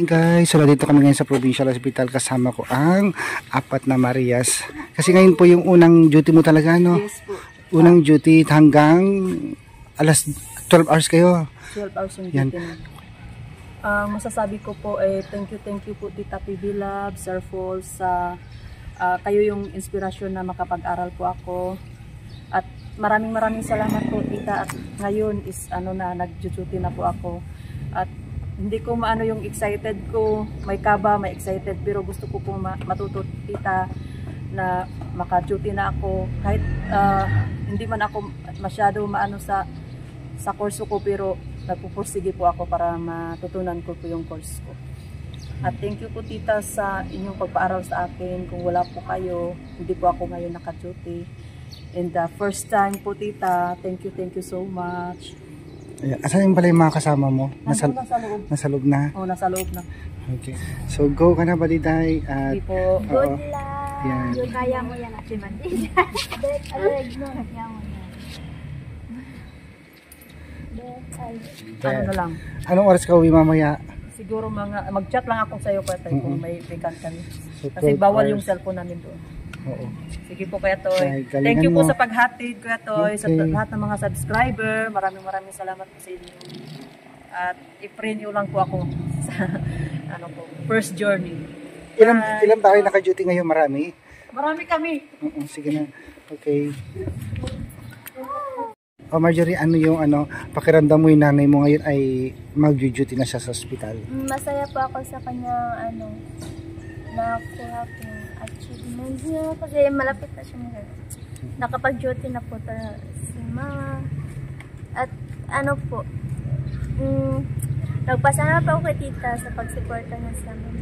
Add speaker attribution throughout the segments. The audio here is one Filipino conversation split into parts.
Speaker 1: Guys, so dito kami ngayon sa Provincial Hospital, kasama ko ang apat na Marias. Kasi ngayon po yung unang duty mo talaga, no?
Speaker 2: Yes po.
Speaker 1: Unang duty hanggang alas 12 hours kayo.
Speaker 2: 12 hours yung duty na. Masasabi ko po thank you po Tita PB Love, Sir Paul, sa kayo yung inspirasyon na makapag-aral po ako. At maraming salamat po Tita. At ngayon is nag-duty na po ako. At hindi ko maano yung excited ko, may kaba, may excited, pero gusto ko po matuto Tita na maka-duty na ako. Kahit hindi man ako masyado maano sa kurso ko, pero nagpupursige po ako para matutunan ko po yung course ko. At thank you po Tita sa inyong pagpaaral sa akin. Kung wala po kayo, hindi po ako ngayon naka-duty. And the first time po Tita, thank you so much.
Speaker 1: Ayan. Asan yung pala yung mga kasama mo?
Speaker 2: Nasa loob.
Speaker 1: Nasa loob na?
Speaker 2: Oo, nasa loob na.
Speaker 1: Okay. So go ka na Badiday.
Speaker 2: Hindi po.
Speaker 3: Good luck.
Speaker 1: Yan.
Speaker 3: Kaya mo yan at si Badiday. Aleg no. Kaya mo yan.
Speaker 2: Ano na lang.
Speaker 1: Anong oras ka uwi mamaya?
Speaker 2: Siguro mag-chat lang ako sa iyo kung may vacant kami.
Speaker 1: So,
Speaker 2: Kasi bawal yung cellphone namin doon.
Speaker 1: Oo.
Speaker 2: Sige po Kuya Toy.
Speaker 1: Ay,
Speaker 2: Thank you po
Speaker 1: mo
Speaker 2: sa paghatid Kuya Toy, sa
Speaker 1: Okay.
Speaker 2: lahat ng mga subscriber. Maraming salamat po sa inyo. At i-pray niyo lang po ako sa first journey.
Speaker 1: Ilan ba kayo naka-duty ngayon? Marami?
Speaker 2: Marami kami.
Speaker 1: Sige na. Okay. Marjorie, ano yung pakiramdam mo yung nanay mo ngayon ay mag-duty na siya sa hospital?
Speaker 3: Masaya po ako sa kanyang nakuha kong achievement niya kasi malapit na siya ngayon. Nakapag-duty na po si Mama. At po, nagpasalamat pa ako kay Tita sa pagsuporta niya sa amin.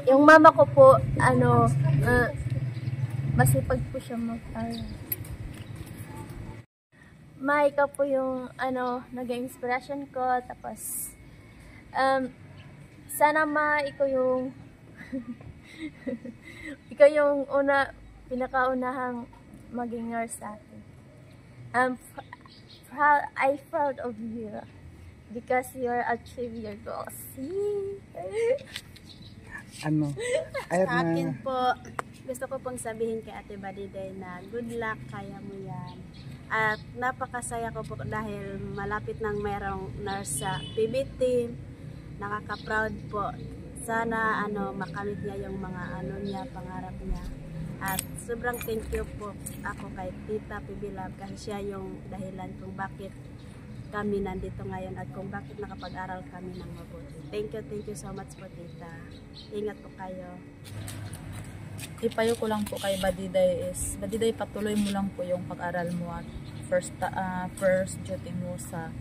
Speaker 3: Yung mama ko po, masipag po siya ikaw po yung naging inspiration ko. Tapos sana ikaw yung ikaw yung pinakaunahang maging nurse sa atin. I'm proud of you because you're achieving your goals.
Speaker 4: Sa akin po, gusto ko pong sabihin kay Ate Badiday na good luck, kaya mo yan. At napakasaya ko po dahil malapit nang mayroong nurse sa PB team. Nakaka-proud po. Sana makamit niya yung mga pangarap niya. At sobrang thank you po ako kay Tita PB Love kasi siya yung dahilan kung bakit kami nandito ngayon at kung bakit nakapag-aral kami ng mabuti. Thank you so much po Tita. Ingat po kayo.
Speaker 5: Ipayo ko lang po kay Badiday is, Badiday, patuloy mo lang po yung pag-aral mo at first duty mo sa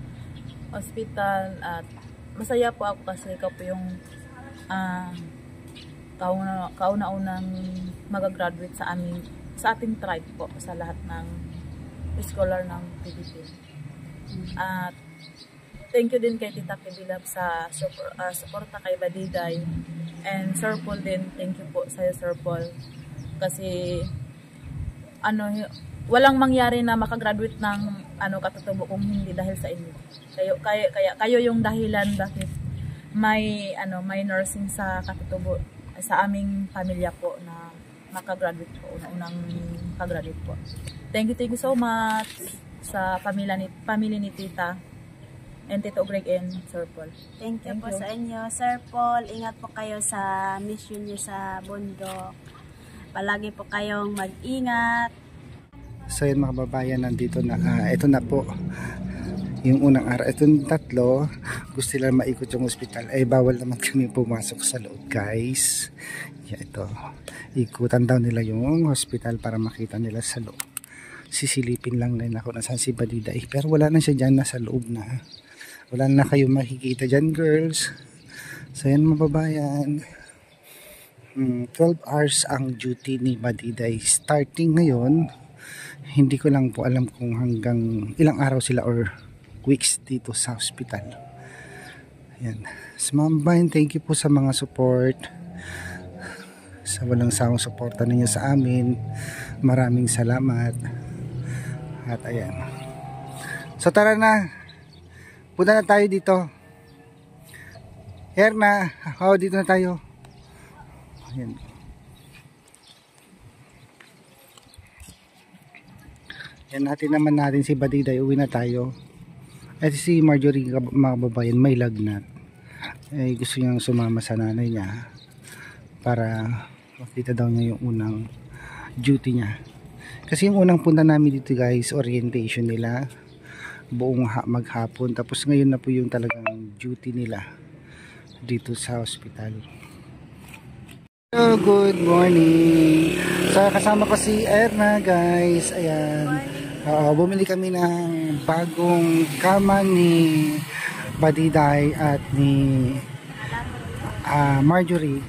Speaker 5: hospital. At masaya po ako kasi ikaw po yung kauna-unang magagraduate sa ating tribe po, sa lahat ng scholar ng PBT. At thank you din kay Tita PB Love sa suporta kay Badiday. And Sir Paul din, thank you po sa'yo Sir Paul. Kasi walang mangyari na makagraduate ng katutubo kung hindi dahil sa inyo. Kayo yung dahilan bakit may nursing sa katutubo sa aming pamilya po na makagraduate po, unang makagraduate po. Thank you so much sa family ni Tita and Tito Greg and Sir Paul.
Speaker 4: Thank you po sa inyo. Sir Paul, ingat po kayo sa mission niyo sa bundok. Palagi po kayong mag-ingat.
Speaker 1: So yun mga kababayan, nandito na. Ito na po yung unang araw. Itong tatlo, gusto nila maikot yung hospital. Bawal naman kami pumasok sa loob guys. Ito. Ikutan daw nila yung hospital para makita nila sa loob. Sisilipin lang na ako nasan si Badiday. Pero wala na siya dyan, nasa loob na. Wala na kayo makikita dyan girls. So yan mababayan, 12 hours ang duty ni Badiday. Starting ngayon, hindi ko lang po alam kung hanggang ilang araw sila or weeks dito sa hospital. Yan. So mababayan, thank you po sa mga support, sa walang sawang suporta ninyo sa amin. Maraming salamat. At ayan. So tara na. Punta na tayo dito. Erna, dito na tayo. Ayan. Yan, natin naman natin si Badiday, uwi na tayo. At si Marjorie, mga babayan, may lagnat. Gusto niyang sumama sa nanay niya para makita daw niya yung unang duty niya. Kasi yung unang punta namin dito guys, orientation nila, buong maghapon. Tapos ngayon na po yung talagang duty nila dito sa hospital. Hello, good morning. So kasama ko si Erna guys. Ayan. Bumili kami ng bagong kama ni Badiday at ni Marjorie.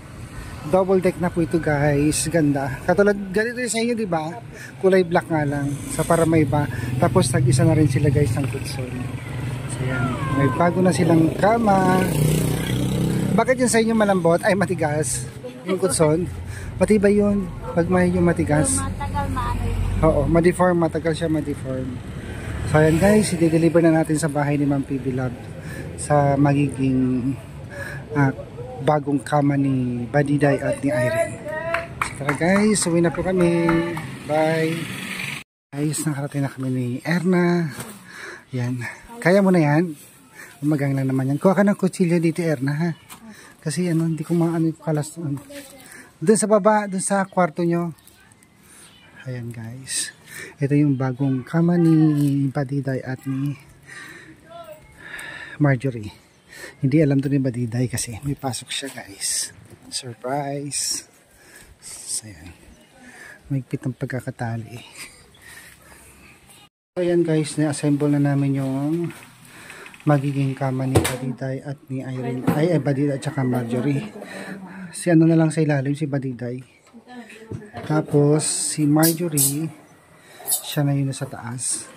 Speaker 1: Double deck na po ito guys. Ganda. Katulad ganito sa inyo, di ba? Kulay black nga lang. So para may iba. Tapos tag-isa na rin sila guys ng kutson. So yan. May bago na silang kama. Bakit yun sa inyo malambot? Ay matigas. Yung kutson. Matibay yun. Pag may yung matigas.
Speaker 3: Matagal maano yun.
Speaker 1: Oo, ma-deform, matagal siya ma-deform. So ayan guys, i-deliver na natin sa bahay ni Ma'am PB Love sa magiging bagong kama ni Badiday at ni Irene. So tara guys, uwi na po kami. Bye! Guys, nakarating na kami ni Erna. Yan. Kaya mo na yan? Umagang lang naman yan. Kuha ka ng kutsilyo dito Erna ha. Kasi ano, hindi ko maano yung kalas. Doon sa baba, doon sa kwarto nyo. Ayan guys, ito yung bagong kama ni Badiday at ni Marjorie. Hindi alam to ni Badiday kasi may pasok siya guys. Surprise. So, ayan. Mahigpit ang pagkakatali. Ayan guys, na-assemble na namin yung magiging kama ni Badiday at ni Irene. Ay Badiday at saka Marjorie. Si ano na lang sa ilalim, si Badiday. Tapos si Marjorie, siya na yun sa taas.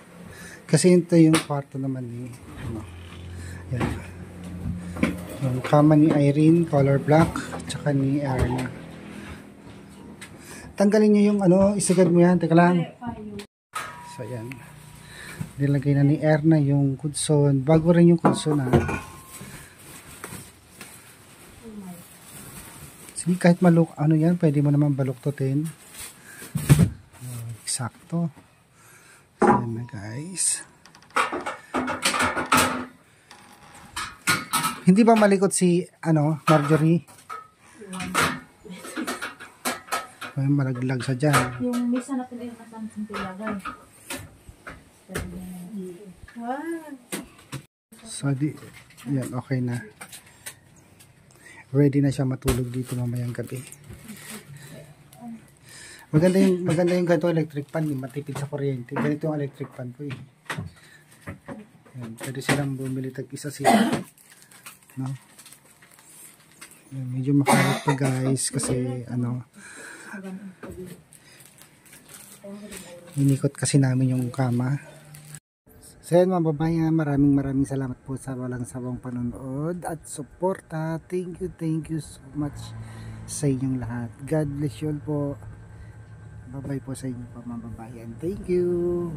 Speaker 1: Kasi ito yung kwarto naman ni yan. Yung kama ni Irene, color black, tsaka ni Erna. Tanggalin nyo yung ano, isigad mo yan, teka lang. So yan. Nilagay na ni Erna yung kutson. Bago rin yung kutson ha. Sige, kahit maluk, ano yan, pwede mo naman baluktutin. Eksakto. Ayan na guys. Hindi ba malikot si, ano, Marjorie? May malaglag sa dyan.
Speaker 5: Yung misa na pili na sa Santiago.
Speaker 1: So, yan, okay na. Ready na siya matulog dito mamayang gabi. Maganda yung ganito electric fan, matipid sa kuryente. Ganito yung electric fan ko eh. Yan, pwede silang bumili tag-isa sila. No? Yan, medyo makalat pa guys kasi ano, inikot kasi namin yung kama. So yan mga babayan, maraming salamat po sa walang sawang panonood at suporta. Thank you so much sa inyong lahat. God bless you all po. Bye bye po sa inyo po mga babayan. Thank you.